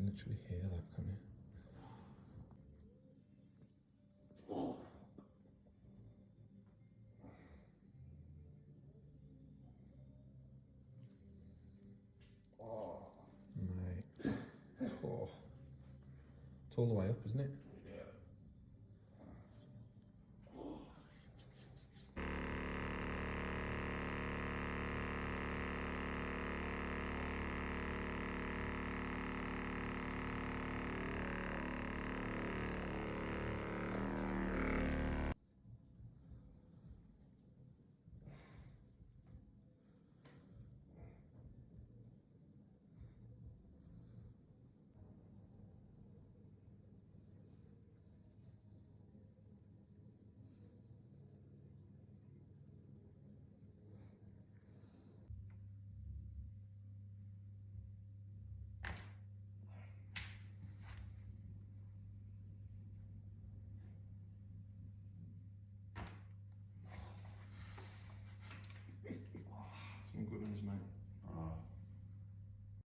can literally hear that, can't you? Mate. Oh. It's all the way up, isn't it?